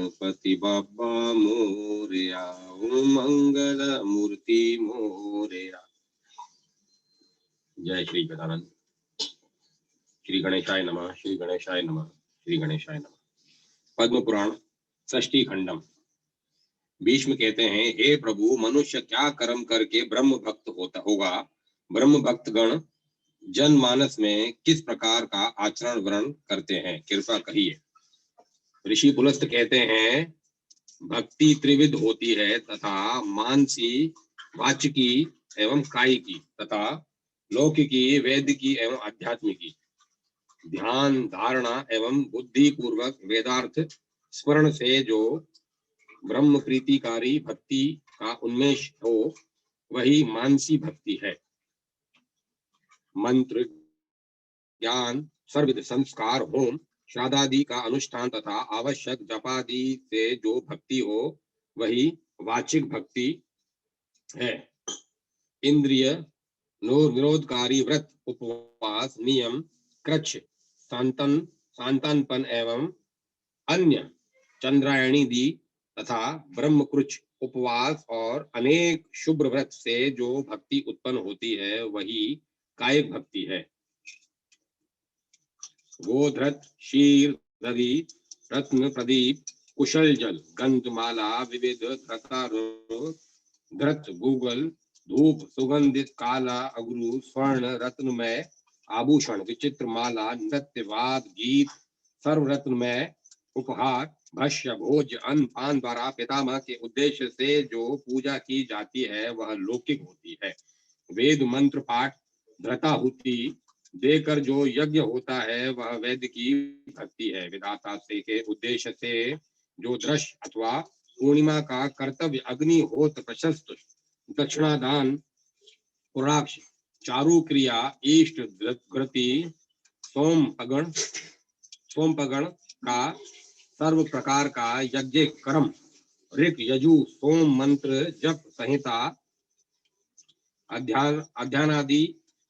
गणपति बाप्पा मोरया, ओम मंगल मूर्ति मोरया। जय श्री गजानन। श्री गणेशाय नमः, श्री गणेशाय नमः, श्री गणेशाय नमः। पद्म पुराण षष्ठी खंडम। भीष्म कहते हैं, हे प्रभु, मनुष्य क्या कर्म करके ब्रह्म भक्त होगा? ब्रह्म भक्त गण जनमानस में किस प्रकार का आचरण वर्णन करते हैं, कृपा कहिए। ऋषि पुलस्त कहते हैं, भक्ति त्रिविध होती है तथा मानसी, वाचिकी एवं कायिकी तथा लौकिकी, वैदिकी एवं आध्यात्मिकी। ध्यान, धारणा एवं बुद्धि पूर्वक वेदार्थ स्मरण से जो ब्रह्म प्रीतिकारी भक्ति का उन्मेष हो, वही मानसी भक्ति है। मंत्र, ज्ञान, सर्वविध संस्कार, होम, श्राद्धादि का अनुष्ठान तथा आवश्यक जपादि से जो भक्ति हो, वही वाचिक भक्ति है। इंद्रिय निरोधकारी व्रत, उपवास, नियम, कृच्छ, सांतनपन एवं अन्य चंद्रायणी दी तथा ब्रह्मकृच्छ, उपवास और अनेक शुभ व्रत से जो भक्ति उत्पन्न होती है, वही कायिक भक्ति है। गोधृत, क्षीर, दधि, रत्न, प्रदीप, कुशल जल, गंधमाला, विविध धृत, गूगल, धूप, सुगंधित, काला अगरू, स्वर्ण रत्नमय आभूषण, विचित्र माला, नृत्य, वाद, गीत, सर्वरत्नमय उपहार, भक्ष्य, भोज, अन्न पान द्वारा पितामह के उद्देश्य से जो पूजा की जाती है, वह लौकिक होती है। वेद मंत्र पाठ, धृताहुति देकर जो यज्ञ होता है, वह वेद की भक्ति है। विधाता से के उद्देश्य से जो दृश्य अथवा पूर्णिमा का कर्तव्य, अग्निहोत्र, प्रशस्त, दक्षिणादान, पुराक्ष, चारु क्रिया, इष्ट घृति, सोमपगण का सर्व प्रकार का यज्ञ कर्म, ऋक, यजु, सोम मंत्र, जप, संहिता, अध्यान आदि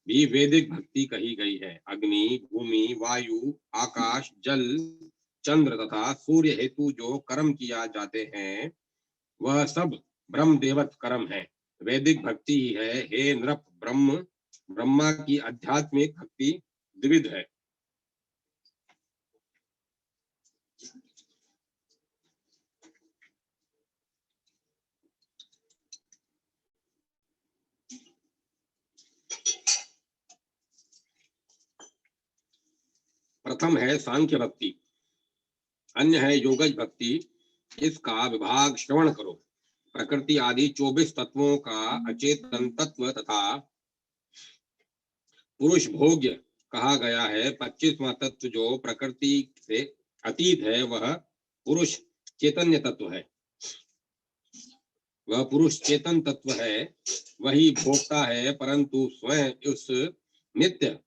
भी वैदिक भक्ति कही गई है। अग्नि, भूमि, वायु, आकाश, जल, चंद्र तथा सूर्य हेतु जो कर्म किया जाते हैं, वह सब ब्रह्म देवत कर्म है, वैदिक भक्ति ही है। हे नृप, ब्रह्मा की आध्यात्मिक भक्ति द्विविध है। प्रथम है सांख्य भक्ति, अन्य है योगज भक्ति। इसका विभाग श्रवण करो। प्रकृति आदि 24 तत्वों का अचेतन तत्व तथा पुरुष भोग्य कहा गया है। 25वां तत्व जो प्रकृति से अतीत है, वह पुरुष चैतन्य तत्व है। वह पुरुष चेतन तत्व है, वही भोक्ता है, परंतु स्वयं उस नित्य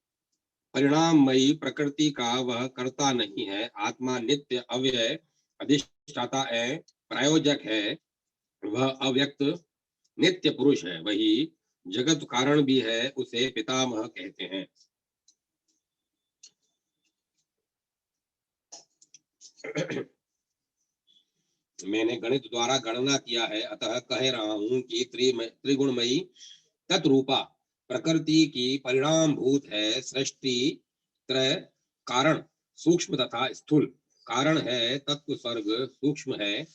परिणाममयी प्रकृति का वह कर्ता नहीं है। आत्मा नित्य, अव्यय, अधिष्ठाता है, प्रायोजक है। वह अव्यक्त नित्य पुरुष है, वही जगत कारण भी है, उसे पितामह कहते हैं। मैंने गणित द्वारा गणना किया है, अतः कह रहा हूं कि त्रिगुणमयी तत्रूपा प्रकृति की परिणाम भूत है। सृष्टि त्रय कारण सूक्ष्म तथा स्थूल। कारण है तत्व सर्ग, सूक्ष्म है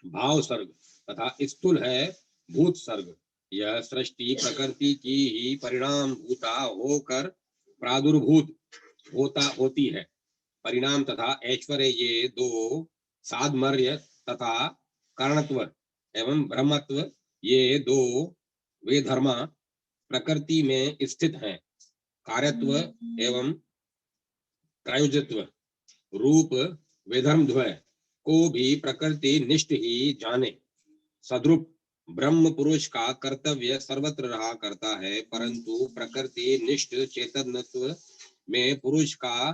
भाव सर्ग तथा स्थूल है भूत सर्ग। यह सृष्टि प्रकृति की ही परिणाम भूता होकर प्रादुर्भूत होती है। परिणाम तथा ऐश्वर्य, ये दो साधमर्य तथा कारणत्व एवं ब्रह्मत्व, ये दो वे धर्मा प्रकृति में स्थित हैं। कार्यत्व एवं प्रायोजत्व रूप वेधर्म द्वय को भी प्रकृति निष्ठ ही जाने। सद्रूप ब्रह्म पुरुष का कर्तव्य सर्वत्र रहा करता है, परंतु प्रकृति निष्ठ चेतनत्व में पुरुष का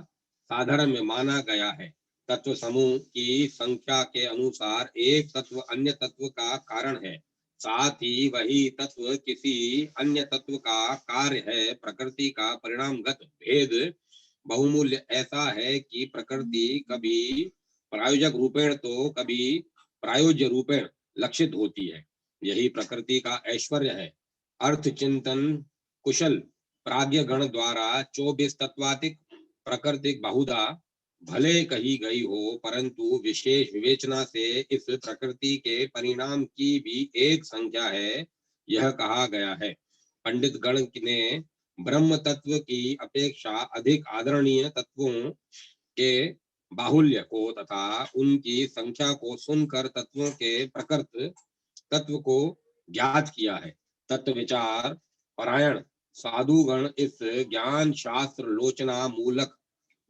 साधर्म्य माना गया है। तत्व समूह की संख्या के अनुसार एक तत्व अन्य तत्व का कारण है, साथ ही वही तत्व किसी अन्य तत्व का कार्य है। प्रकृति का परिणामगत भेद बहुमूल्य ऐसा है कि प्रकृति कभी प्रायोजक रूपेण तो कभी प्रायोज्य रूपेण लक्षित होती है। यही प्रकृति का ऐश्वर्य है। अर्थ चिंतन कुशल प्राज्ञ गण द्वारा 24 तत्वातिक प्रकृतिक बहुधा भले कही गई हो, परंतु विशेष विवेचना से इस प्रकृति के परिणाम की भी एक संख्या है, यह कहा गया है। पंडित गण ने ब्रह्म तत्व की अपेक्षा अधिक आदरणीय तत्वों के बाहुल्य को तथा उनकी संख्या को सुनकर तत्वों के प्रकृत तत्व को ज्ञात किया है। तत्व विचार परायण साधुगण इस ज्ञान शास्त्र लोचना मूलक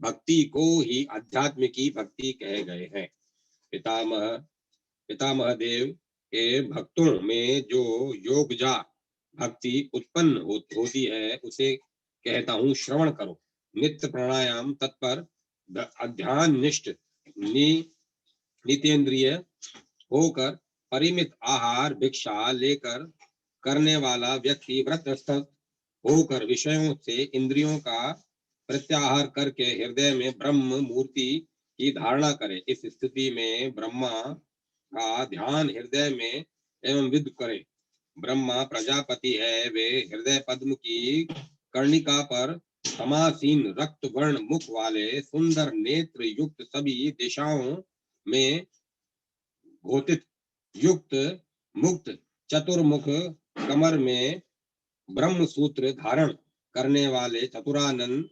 भक्ति को ही आध्यात्मिकी भक्ति कहे गए हैं। पितामह देव के भक्तों में जो योगजा भक्ति उत्पन्न होती है, उसे कहता हूँ श्रवण करो। नित्य प्राणायाम तत्पर अध्यान निष्ठ नितेंद्रिय होकर परिमित आहार भिक्षा लेकर करने वाला व्यक्ति व्रतस्थ होकर विषयों से इंद्रियों का प्रत्याहार करके हृदय में ब्रह्म मूर्ति की धारणा करे। इस स्थिति में ब्रह्मा का ध्यान हृदय में एवं विद करे। ब्रह्मा प्रजापति है, वे हृदय पद्म की कर्णिका पर समासीन रक्त वर्ण मुख वाले सुंदर नेत्र युक्त सभी दिशाओं में घोतित युक्त मुक्त चतुर्मुख कमर में ब्रह्म सूत्र धारण करने वाले चतुरानन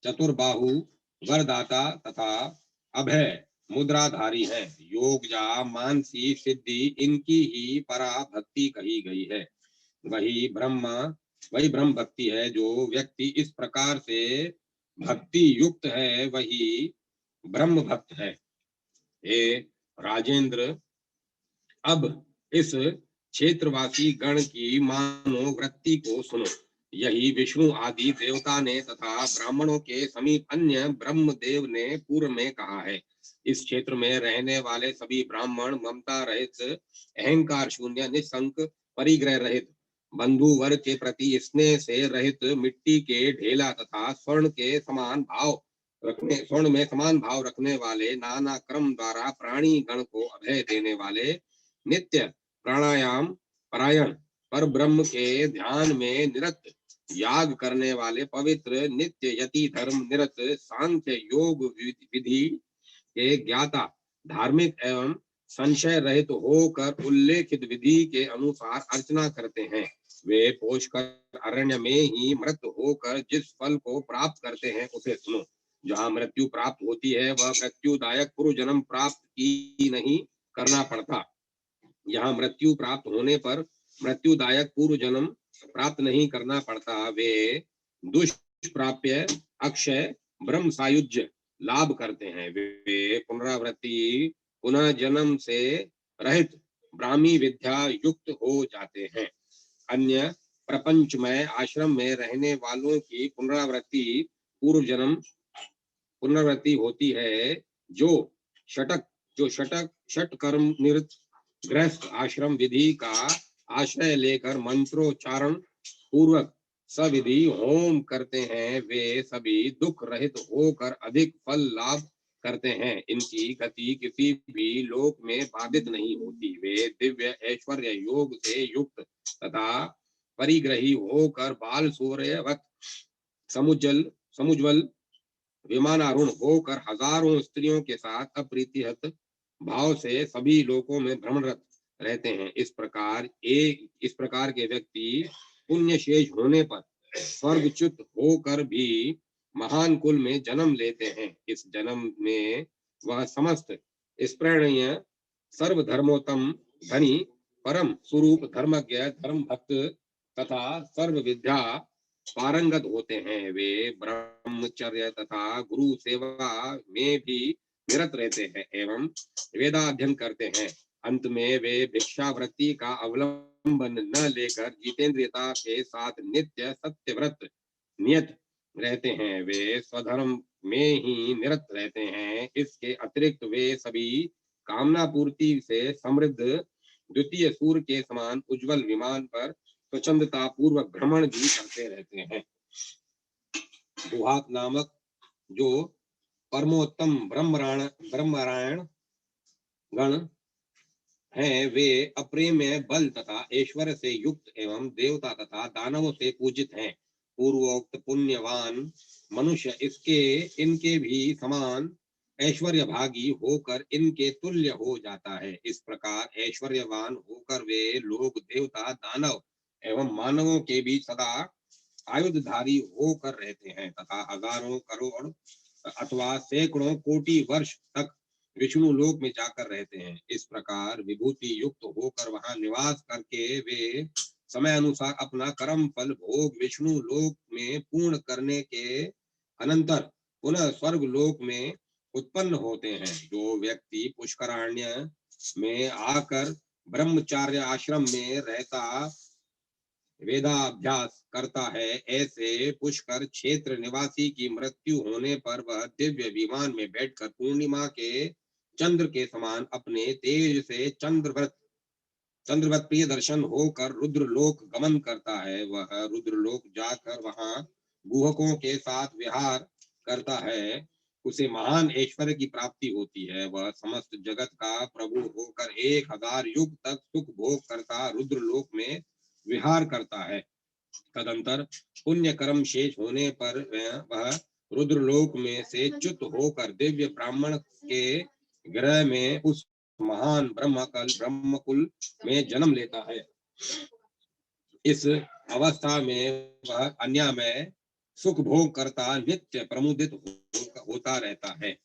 चतुर्बाहु वरदाता तथा अभय मुद्राधारी है। योगजा मानसी सिद्धि इनकी ही परा भक्ति कही गई है। वही ब्रह्म भक्ति है। जो व्यक्ति इस प्रकार से भक्ति युक्त है, वही ब्रह्म भक्त है। हे राजेंद्र, अब इस क्षेत्रवासी गण की मनोवृत्ति को सुनो। यही विष्णु आदि देवता ने तथा ब्राह्मणों के समीप अन्य ब्रह्म देव ने पूर्व में कहा है। इस क्षेत्र में रहने वाले सभी ब्राह्मण ममता रहित, अहंकार शून्य, निसंक, परिग्रह रहित, बंधु वर्ग के प्रति स्नेह से रहित, मिट्टी के ढेला तथा स्वर्ण में समान भाव रखने वाले, नाना क्रम द्वारा प्राणी गण को अभय देने वाले, नित्य प्राणायाम परायण, पर ब्रह्म के ध्यान में निरत, याग करने वाले, पवित्र, नित्य यति धर्म निरत, सांख्य योग विधि के ज्ञाता, धार्मिक एवं संशय रहित होकर उल्लेखित विधि के अनुसार अर्चना करते हैं। वे पोषकर अरण्य में ही मृत होकर जिस फल को प्राप्त करते हैं, उसे सुनो। जहाँ मृत्यु प्राप्त होती है, वह मृत्युदायक पूर्व जन्म प्राप्त की नहीं करना पड़ता। यहाँ मृत्यु प्राप्त होने पर मृत्युदायक पूर्व जन्म प्राप्त नहीं करना पड़ता। वे दुष्प्राप्य अक्षय ब्रह्म सायुज्य लाभ करते हैं। वे पुनरावृत्ति पुनः जन्म से रहित ब्राह्मी विद्या युक्त हो जाते हैं। अन्य प्रपंचमय आश्रम में रहने वालों की पुनरावृत्ति होती है। जो षट कर्म निरत गृहस्थ आश्रम विधि का आश्रय लेकर मंत्रोच्चारण पूर्वक सविधि होम करते हैं, वे सभी दुख रहित होकर अधिक फल लाभ करते हैं। इनकी गति किसी भी लोक में बाधित नहीं होती। वे दिव्य ऐश्वर्य योग से युक्त तथा परिग्रही होकर बाल सूर्यवत समुज्वल विमानारूढ़ होकर हजारों स्त्रियों के साथ अप्रीतिहत भाव से सभी लोकों में भ्रमणरत रहते हैं। इस प्रकार के व्यक्ति पुण्य शेष होने पर स्वर्गच्युत होकर भी महान कुल में जन्म लेते हैं। इस जन्म में वह समस्त स्प्रणीय सर्वधर्मोत्तम धनी परम स्वरूप धर्मज्ञ धर्म भक्त तथा सर्व विद्या पारंगत होते हैं। वे ब्रह्मचर्य तथा गुरु सेवा में भी निरत रहते हैं एवं वेदाध्ययन करते हैं। अंत में वे भिक्षावृत्ति का अवलंबन न लेकर जितेंद्रियता के साथ नित्य सत्यव्रत नियत रहते हैं। वे स्वधर्म में ही निरत रहते हैं। इसके अतिरिक्त वे सभी कामना पूर्ति से समृद्ध द्वितीय सूर्य के समान उज्जवल विमान पर स्वच्छंदता पूर्वक भ्रमण भी करते रहते हैं। दुहात नामक जो परमोत्तम ब्रह्मनारायण गण हैं वे अप्रेम्य बल तथा ऐश्वर्य से युक्त एवं देवता तथा दानवों से पूजित हैं। पूर्वोक्त पुण्यवान मनुष्य इसके इनके भी समान ऐश्वर्य भागी होकर इनके तुल्य हो जाता है। इस प्रकार ऐश्वर्यवान होकर वे लोग देवता दानव एवं मानवों के बीच सदा आयुधधारी होकर रहते हैं तथा हजारों करोड़ अथवा सैकड़ों कोटि वर्ष तक विष्णु लोक में जाकर रहते हैं। इस प्रकार विभूति युक्त होकर वहां निवास करके वे समय अनुसार अपना कर्म फल भोग विष्णु लोक में पूर्ण करने के अनंतर पुनः स्वर्ग लोक में उत्पन्न होते हैं। जो व्यक्ति पुष्करारण्य में आकर ब्रह्मचार्य आश्रम में रहता वेदाभ्यास करता है, ऐसे पुष्कर क्षेत्र निवासी की मृत्यु होने पर वह दिव्य विमान में बैठकर पूर्णिमा के चंद्र के समान अपने तेज से चंद्रवत प्रिय दर्शन होकर रुद्रलोक गमन करता है। वह रुद्रलोक जाकर वहां गुहकों के साथ विहार करता है। उसे महान ऐश्वर्य की प्राप्ति होती है। वह समस्त जगत का प्रभु होकर 1000 युग तक सुख भोग करता रुद्रलोक में विहार करता है। तदंतर पुण्य कर्म शेष होने पर वह रुद्रलोक में से च्युत होकर दिव्य ब्राह्मण के ग्रह में उस महान ब्रह्मकुल में जन्म लेता है। इस अवस्था में वह अन्य में सुख भोग करता नित्य प्रमुदित होता रहता है।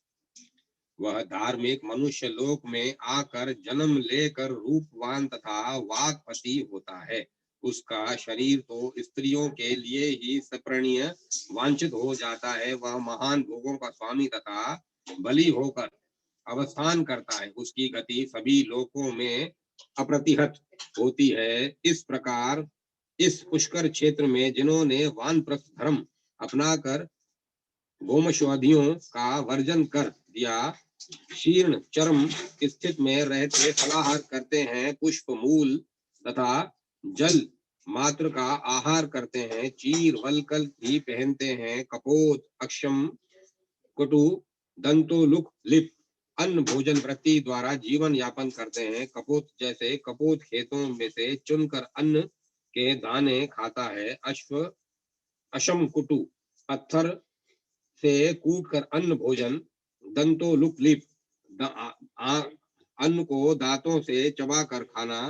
वह धार्मिक मनुष्य लोक में आकर जन्म लेकर रूपवान तथा वाक्पति होता है। उसका शरीर तो स्त्रियों के लिए ही सप्रणीय वांछित हो जाता है। वह महान भोगों का स्वामी तथा बलि होकर अवस्थान करता है। उसकी गति सभी लोकों में अप्रतिहत होती है। इस प्रकार इस पुष्कर क्षेत्र में जिन्होंने वानप्रस्थ धर्म अपनाकर गोमशवादियों का वर्जन कर दिया, शीर्ण चरम स्थित में रहते फलाहार करते हैं, पुष्प मूल तथा जल मात्र का आहार करते हैं, चीर वलकल ही पहनते हैं, कपोत अक्षम कटु दंतोलुक लिप अन्न भोजन वृत्ति द्वारा जीवन यापन करते हैं। कपोत जैसे कपोत खेतों में से चुनकर अन्न के दाने खाता है। अशम कुटु पत्थर से कूटकर अन्न भोजन, दंतोलुक लिप अन्न को दांतों से चबाकर खाना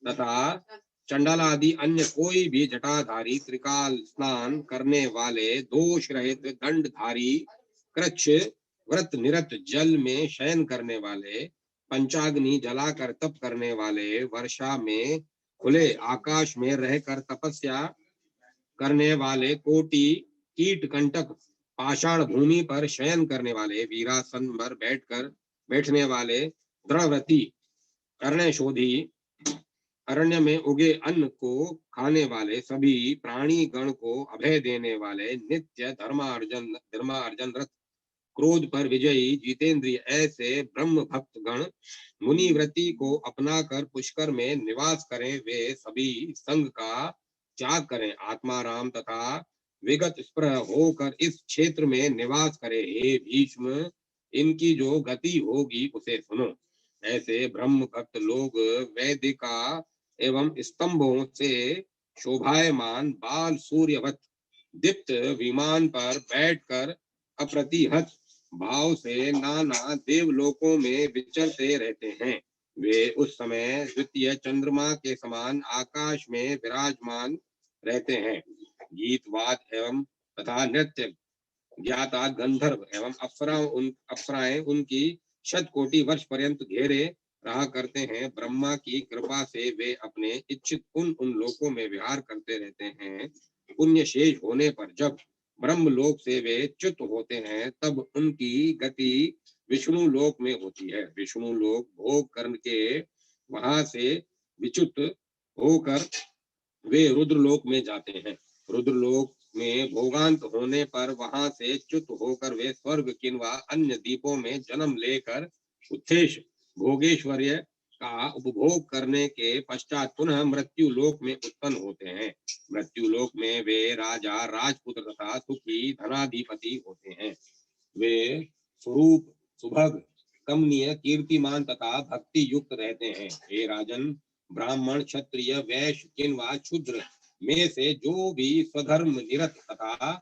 तथा चंडालादि अन्य कोई भी जटाधारी त्रिकाल स्नान करने वाले दोष रहित दंडधारी कृच्छ व्रत निरत जल में शयन करने वाले, पंचाग्नि जलाकर तप करने वाले, वर्षा में खुले आकाश में रहकर तपस्या करने वाले, कोटि कीट कंटक पाषाण भूमि पर शयन करने वाले, वीरासन पर बैठने वाले, द्रव्रति कर्णशोधी अरण्य में उगे अन्न को खाने वाले, सभी प्राणी गण को अभय देने वाले, नित्य धर्मार्जन रत, क्रोध पर विजयी, जितेंद्रिय, ऐसे ब्रह्म भक्त गण मुनिव्रति को अपनाकर पुष्कर में निवास करें। वे सभी संग का त्याग करें, आत्माराम तथा विगत स्पृह होकर इस क्षेत्र में निवास करे। हे भीष्म, इनकी जो गति होगी उसे सुनो। ऐसे ब्रह्म भक्त लोग वैदिका एवं स्तंभों से शोभायमान बाल सूर्यवत दीप्त विमान पर बैठकर अप्रतिहत भाव से नाना देवलोकों में विचरते रहते हैं। वे उस समय द्वितीय चंद्रमा के समान आकाश में विराजमान रहते हैं। गीतवाद एवं तथा नृत्य ज्ञाता गंधर्व एवं अप्सराएं उनकी 100 कोटि वर्ष पर्यंत घेरे रहा करते हैं। ब्रह्मा की कृपा से वे अपने इच्छित उन लोकों में विहार करते रहते हैं। पुण्य शेष होने पर जब ब्रह्म लोक से वे च्युत होते हैं, तब उनकी गति विष्णु लोक में होती है। विष्णु लोक भोग करके वहां से विच्युत होकर वे रुद्रलोक में जाते हैं। रुद्रलोक में भोगांत होने पर वहां से च्युत होकर वे स्वर्ग किंवा अन्य द्वीपों में जन्म लेकर उत्थेष भोगेश्वर्य का उपभोग करने के पश्चात पुनः मृत्यु लोक में उत्पन्न होते हैं। मृत्यु लोक में वे राजा, राजपुत्र तथा सुखी धनाधिपति होते हैं। वे स्वरूप सुभग कमनीय, कीर्तिमान तथा भक्ति युक्त रहते हैं। हे राजन, ब्राह्मण, क्षत्रिय, वैश्य, किन्वा शूद्र में से जो भी स्वधर्म निरत तथा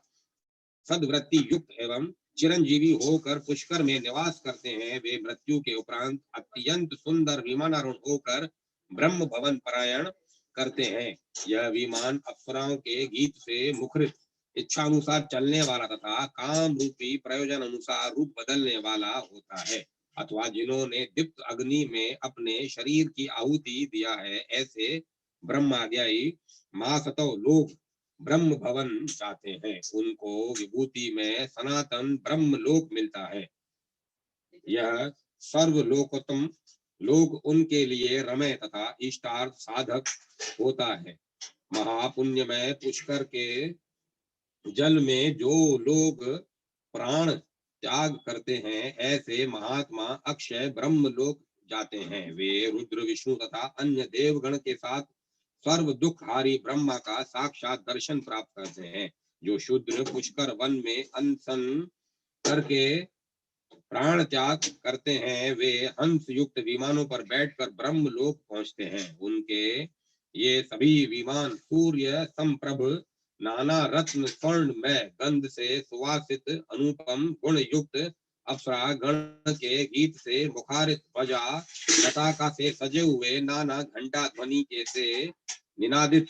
सद्वृत्ति युक्त एवं चिरंजीवी होकर पुष्कर में निवास करते हैं, वे मृत्यु के उपरांत अत्यंत सुंदर विमानारूढ़ होकर ब्रह्म भवन परायण करते हैं। यह विमान अप्सराओं के गीत से मुखरित, इच्छा अनुसार चलने वाला तथा काम रूपी प्रयोजन अनुसार रूप बदलने वाला होता है। अथवा जिन्होंने दीप्त अग्नि में अपने शरीर की आहुति दिया है, ऐसे ब्रह्माद्यायी मासतो लोग ब्रह्म भवन चाहते हैं। उनको विभूति में सनातन ब्रह्म लोक मिलता है। यह सर्वलोकोत्तम लोक उनके लिए रमय तथा इष्टार्थ साधक होता है। महापुण्यमय पुष्कर के जल में जो लोग प्राण त्याग करते हैं, ऐसे महात्मा अक्षय ब्रह्म लोक जाते हैं। वे रुद्र, विष्णु तथा अन्य देवगण के साथ सर्व दुख हारी ब्रह्मा का साक्षात दर्शन प्राप्त करते हैं। जो शूद्र पुष्कर वन में अनशन करके प्राण त्याग करते हैं, वे हंस युक्त विमानों पर बैठकर ब्रह्म लोक पहुंचते हैं। उनके ये सभी विमान सूर्य संप्रभ नाना रत्न स्वर्ण में गंध से सुवासित अनुपम गुण युक्त अप्सरा गण के गीत से मुखारित ध्वजा पताका से सजे हुए नाना घंटा ध्वनि के से निनादित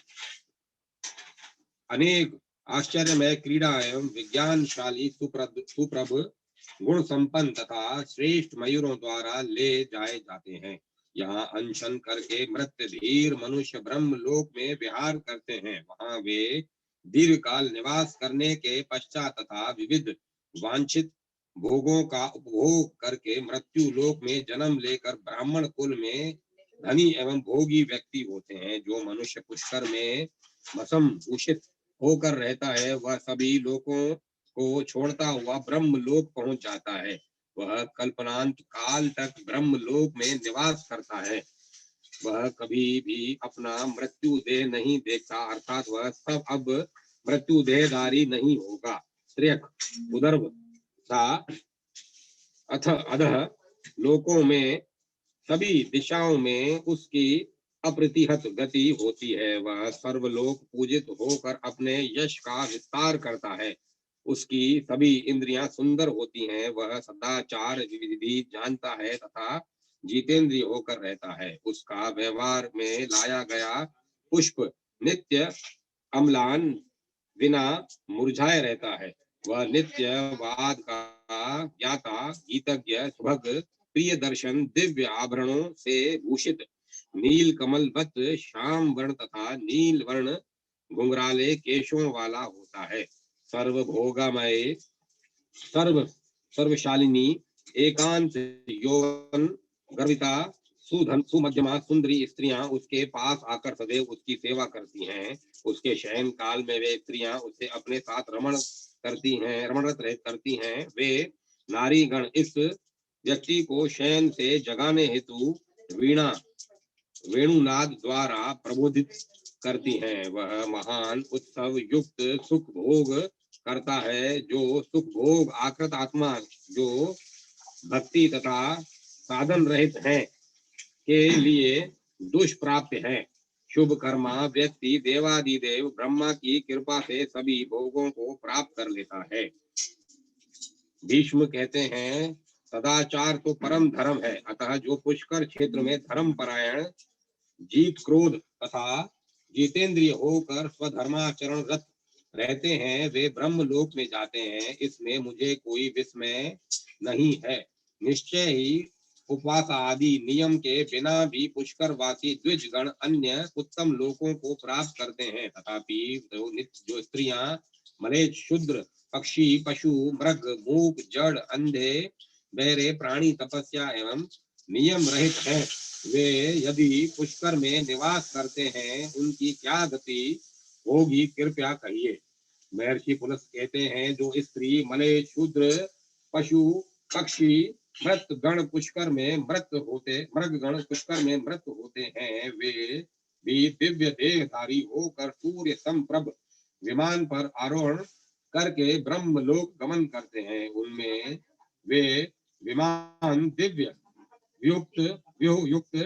अनेक आश्चर्यमय क्रीड़ा एवं विज्ञानशाली सुप्रभ गुण संपन्न तथा श्रेष्ठ मयूरों द्वारा ले जाए जाते हैं। यहाँ अनशन करके मृत धीर मनुष्य ब्रह्म लोक में विहार करते हैं। वहां वे दीर्घ काल निवास करने के पश्चात तथा विविध वांछित भोगों का उपभोग करके मृत्यु लोक में जन्म लेकर ब्राह्मण कुल में धनी एवं भोगी व्यक्ति होते हैं। जो मनुष्य पुष्कर में मसम भूषित होकर रहता है, वह सभी लोगों को छोड़ता हुआ ब्रह्म लोक पहुंच जाता है। वह कल्पनांत काल तक ब्रह्म लोक में निवास करता है। वह कभी भी अपना मृत्यु देह नहीं देखता, अर्थात वह सब अब मृत्यु देहधारी नहीं होगा। त्र्यक उदर्भ सा अथ अधः लोकों में सभी दिशाओं में उसकी अप्रतिहत गति होती है। वह सर्वलोक पूजित होकर अपने यश का विस्तार करता है। उसकी सभी इंद्रियां सुंदर होती हैं। वह सदाचार विधि जानता है तथा जितेंद्रिय होकर रहता है। उसका व्यवहार में लाया गया पुष्प नित्य अम्लान बिना मुरझाए रहता है। वह नित्य वाद का ज्ञाता, गीतज्ञ, सुभग, प्रिय दर्शन, दिव्य आभरणों से भूषित, नील कमलवत श्याम वर्ण तथा नील वर्ण घुंघराले केशों वाला होता है। सर्वभोगमय, सर्वशालिनी, एकांत यौवन गर्विता, सुमध्यमा सुंदरी स्त्रियां उसके पास आकर सदैव उसकी सेवा करती हैं। उसके शयन काल में वे स्त्रियां उसे अपने साथ रमणरत करती हैं। वे नारी गण इस व्यक्ति को शयन से जगाने हेतु वेणुनाद द्वारा प्रबोधित करती हैं। वह महान उत्सव युक्त सुख भोग करता है। जो सुख भोग आकृत आत्मा जो भक्ति तथा साधन रहित है के लिए दुष्प्राप्य है। शुभ कर्मा व्यक्ति देवादिदेव ब्रह्मा की कृपा से सभी भोगों को प्राप्त कर लेता है। भीष्म कहते हैं, सदाचार तो परम धर्म है, अतः जो पुष्कर क्षेत्र में धर्म परायण, जीत क्रोध तथा जितेंद्रिय होकर स्वधर्माचरण रत रहते हैं, वे ब्रह्म लोक में जाते हैं। इसमें मुझे कोई विस्मय नहीं है। निश्चय ही उपवास आदि नियम के बिना भी पुष्कर वासी द्विज गण अन्य उत्तम लोकों को प्राप्त करते हैं। तथापि जो स्त्रियां मलेच्छ, शूद्र, पक्षी, पशु, मृग, मूक, जड़, अंधे, बहरे प्राणी तपस्या एवं नियम रहित हैं, वे यदि पुष्कर में निवास करते हैं, उनकी क्या गति होगी, कृपया कहिए। महर्षि पुलस्त कहते हैं, जो स्त्री मलेच्छ, शूद्र, पशु, पक्षी, मृत गण पुष्कर में मृत होते हैं, वे भी दिव्य देहधारी होकर सूर्य संप्रभ विमान पर आरोहण करके ब्रह्मलोक गमन करते हैं। उनमें वे विमान दिव्य युक्त व्यूह युक्त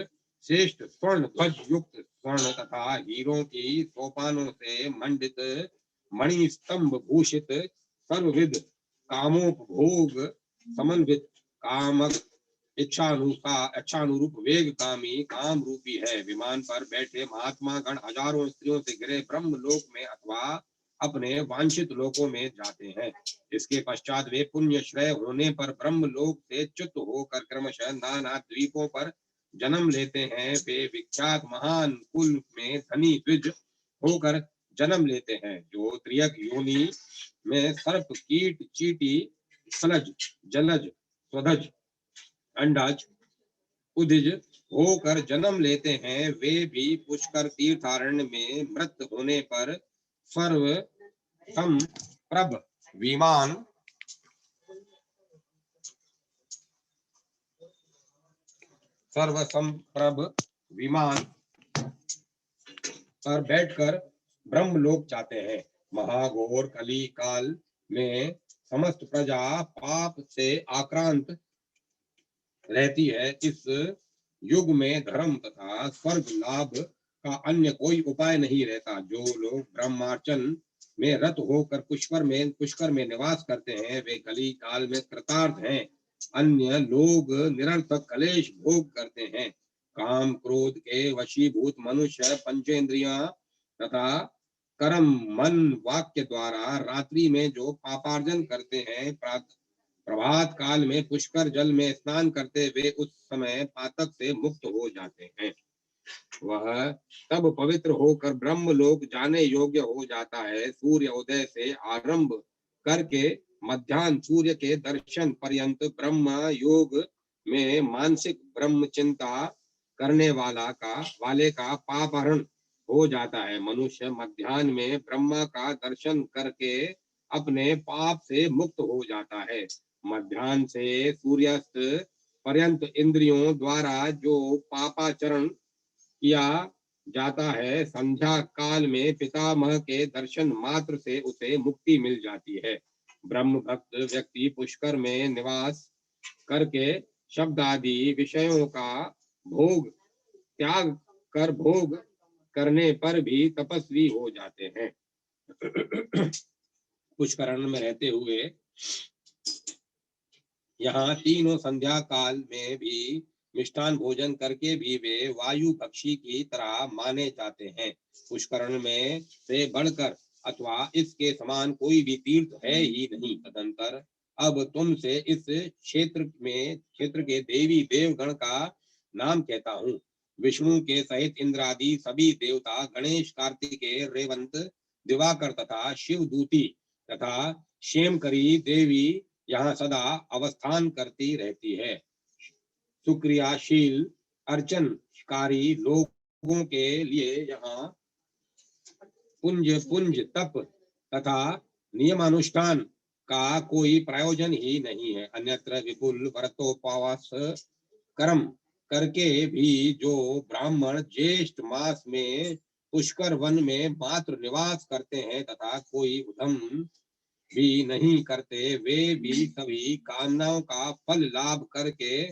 श्रेष्ठ स्वर्ण ध्वज युक्त स्वर्ण तथा हीरों की सोपानों से मंडित मणि स्तंभ भूषित सर्वविध कामोपभोग समन्वित कामक इच्छानुरूप वेग कामी काम रूपी है। विमान पर बैठे महात्मा गण हजारों स्त्रियों से घिरे ब्रह्म लोक में अथवा अपने वांछित लोकों में जाते हैं। इसके पश्चात वे पुण्य श्रेय होने पर ब्रह्म लोक से च्युत होकर क्रमशः नाना द्वीपों पर जन्म लेते हैं। वे विख्यात महान कुल में धनी द्विज होकर जन्म लेते हैं, जो त्रियक योनि में सर्प कीट चीटी सलज जलज स्वधज अंडज उदिज होकर जन्म लेते हैं। वे भी पुष्कर तीर्थारण्य में मृत होने पर सर्व प्रभ विमान सर्वसंप्रभ विमान पर बैठकर ब्रह्मलोक जाते हैं। महाघोर कली काल में समस्त प्रजा पाप से आक्रांत रहती है। इस युग में धर्म तथा स्वर्ग लाभ का अन्य कोई उपाय नहीं रहता। जो लोग ब्रह्मार्चन में रत होकर पुष्कर में निवास करते हैं, वे कली काल में कृतार्थ हैं। अन्य लोग निरर्थक कलेश भोग करते हैं। काम क्रोध के वशीभूत मनुष्य पंचेंद्रियां तथा कर्म मन वाक्य द्वारा रात्रि में जो पापार्जन करते हैं, प्रभात काल में पुष्कर जल में स्नान करते वे उस समय पातक से मुक्त हो जाते हैं। वह तब पवित्र होकर ब्रह्म लोक जाने योग्य हो जाता है। सूर्य उदय से आरंभ करके मध्याह्न सूर्य के दर्शन पर्यंत ब्रह्म योग में मानसिक ब्रह्म चिंता करने वाले का पापहरण हो जाता है। मनुष्य मध्याह्न में ब्रह्मा का दर्शन करके अपने पाप से मुक्त हो जाता है। मध्याह्न से सूर्यास्त पर्यंत इंद्रियों द्वारा जो पापाचरण किया जाता है, संध्या काल में पितामह के दर्शन मात्र से उसे मुक्ति मिल जाती है। ब्रह्म भक्त व्यक्ति पुष्कर में निवास करके शब्द आदि विषयों का भोग त्याग कर भोग करने पर भी तपस्वी हो जाते हैं। पुष्करण में रहते हुए यहाँ तीनों संध्या काल में भी मिष्ठान भोजन करके भी वे वायु पक्षी की तरह माने जाते हैं। पुष्करण में से बढ़कर अथवा इसके समान कोई भी तीर्थ है ही नहीं। तदंतर अब तुमसे इस क्षेत्र के देवी देवगण का नाम कहता हूँ। विष्णु के सहित इंद्रादि सभी देवता, गणेश कार्तिकेय रेवंत दिवाकर तथा शिव दूती तथा क्षेमकरी देवी यहाँ सदा अवस्थान करती रहती है। सुक्रियाशील अर्चनकारी लोगों के लिए यहाँ पुंज तप तथा नियमानुष्ठान का कोई प्रयोजन ही नहीं है। अन्यत्र विपुल व्रतोपवास कर्म करके भी जो ब्राह्मण ज्येष्ठ मास में पुष्कर वन में मात्र निवास करते हैं तथा कोई उद्यम भी नहीं करते, वे भी सभी कामनाओं का फल लाभ करके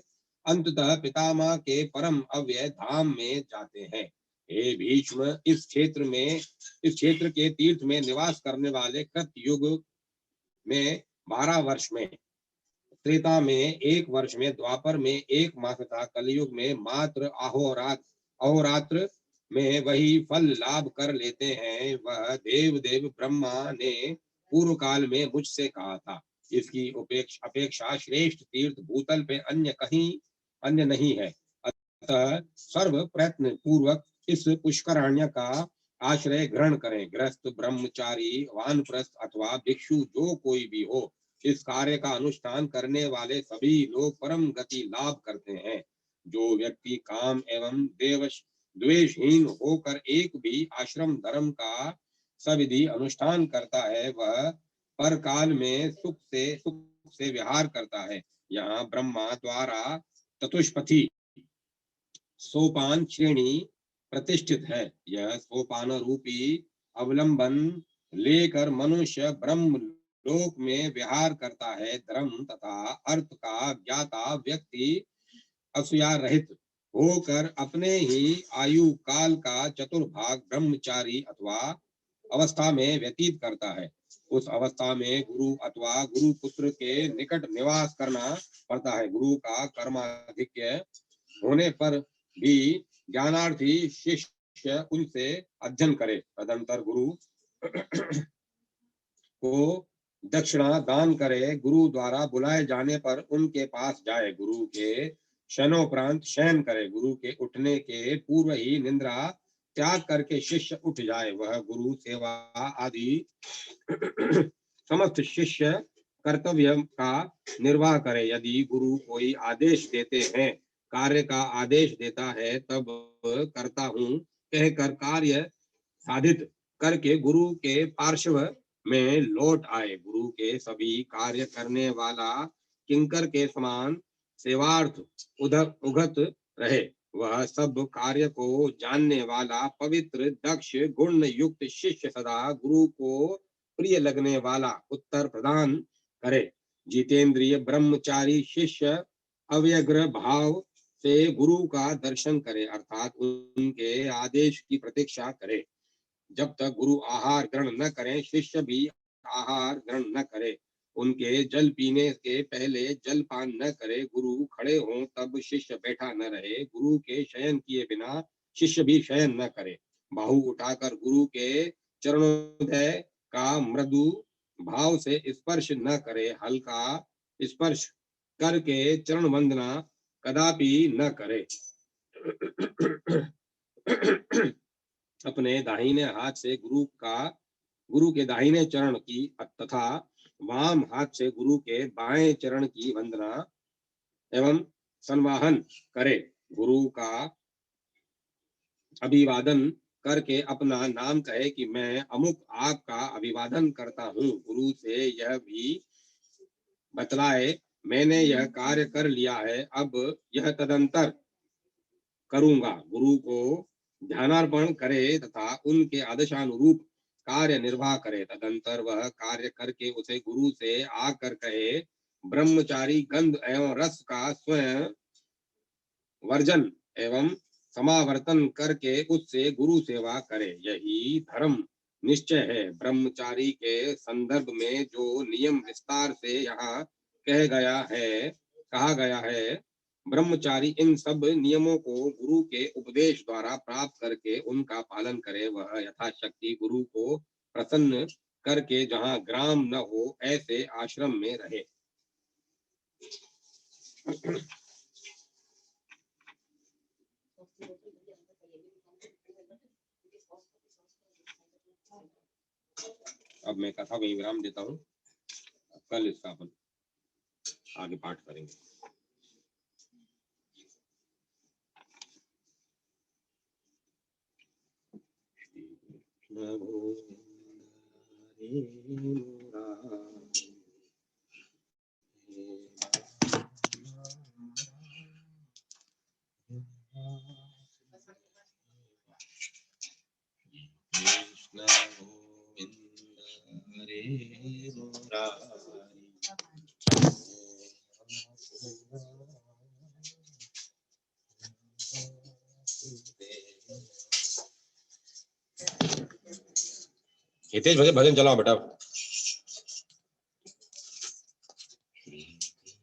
अंततः पितामह के परम अव्यय धाम में जाते हैं। हे भीष्म, इस क्षेत्र के तीर्थ में निवास करने वाले कृत युग में 12 वर्ष में, त्रेता में 1 वर्ष में, द्वापर में 1 मास तथा कलयुग में मात्र अहोरात्र में वही फल लाभ कर लेते हैं। वह देव ब्रह्मा ने पूर्व काल में मुझसे कहा था। इसकी अपेक्षा श्रेष्ठ तीर्थ भूतल पे अन्य नहीं है। अतः सर्व प्रयत्न पूर्वक इस पुष्कराण्य का आश्रय ग्रहण करें। गृहस्थ, ब्रह्मचारी, वानप्रस्थ अथवा भिक्षु जो कोई भी हो, इस कार्य का अनुष्ठान करने वाले सभी लोग परम गति लाभ करते हैं। जो व्यक्ति काम एवं द्वेषहीन होकर एक भी आश्रम धर्म का सविधि अनुष्ठान करता है, वह परकाल में सुख से विहार करता है। यहाँ ब्रह्मा द्वारा चतुष्पथी सोपान श्रेणी प्रतिष्ठित है। यह सोपान रूपी अवलंबन लेकर मनुष्य ब्रह्म लोक में विहार करता है, धर्म तथा अर्थ का ज्ञाता व्यक्ति असूया रहित होकर अपने ही आयु काल का चतुर्भाग ब्रह्मचारी अथवा अवस्था में व्यतीत करता है। उस अवस्था में गुरु अथवा गुरु पुत्र के निकट निवास करना पड़ता है। गुरु का कर्माधिक्य होने पर भी ज्ञानार्थी शिष्य उनसे अध्ययन करे। तदंतर गुरु को दक्षिणा दान करे। गुरु द्वारा बुलाए जाने पर उनके पास जाए। गुरु के शयनोपरांत शयन करे। गुरु के उठने के पूर्व ही निद्रा त्याग करके शिष्य उठ जाए। वह गुरु सेवा आदि समस्त शिष्य कर्तव्य का निर्वाह करे। यदि गुरु कोई आदेश देते हैं, कार्य का आदेश देता है, तब करता हूँ कहकर कार्य साधित करके गुरु के पार्श्व में लौट आए। गुरु के सभी कार्य करने वाला किंकर के समान सेवार्थ उगत रहे। वह सब कार्य को जानने वाला पवित्र दक्ष गुण युक्त शिष्य सदा गुरु को प्रिय लगने वाला उत्तर प्रदान करे। जितेंद्रिय ब्रह्मचारी शिष्य अव्यग्र भाव से गुरु का दर्शन करे, अर्थात उनके आदेश की प्रतीक्षा करे। जब तक गुरु आहार ग्रहण न करें, शिष्य भी आहार ग्रहण न करे। उनके जल पीने के पहले जलपान न करे। गुरु खड़े हों तब शिष्य बैठा न रहे। गुरु के शयन किए बिना शिष्य भी शयन न करे। बाहु उठाकर गुरु के चरणोदय का मृदु भाव से स्पर्श न करे। हल्का स्पर्श करके चरण वंदना कदापि न करे। अपने दाहिने हाथ से गुरु के दाहिने चरण की तथा वाम हाथ से गुरु के बाएं चरण की वंदना एवं संवाहन करे। गुरु का अभिवादन करके अपना नाम कहे कि मैं अमुक आपका अभिवादन करता हूँ। गुरु से यह भी बतलाए मैंने यह कार्य कर लिया है, अब यह तदंतर करूंगा। गुरु को ध्यानार्पण करे तथा उनके आदेशानुरूप कार्य निर्वाह करे। तदंतर वह कार्य करके उसे गुरु से आकर कहे। ब्रह्मचारी गंध एवं रस का स्वयं वर्जन एवं समावर्तन करके उससे गुरु सेवा करे। यही धर्म निश्चय है। ब्रह्मचारी के संदर्भ में जो नियम विस्तार से यहाँ कहा गया है, ब्रह्मचारी इन सब नियमों को गुरु के उपदेश द्वारा प्राप्त करके उनका पालन करे। वह यथाशक्ति गुरु को प्रसन्न करके जहाँ ग्राम न हो ऐसे आश्रम में रहे। अब मैं कथा वहीं विराम देता हूँ। कल इसका अपन आगे पाठ करेंगे। हितेश भजन चलाओ बेटा।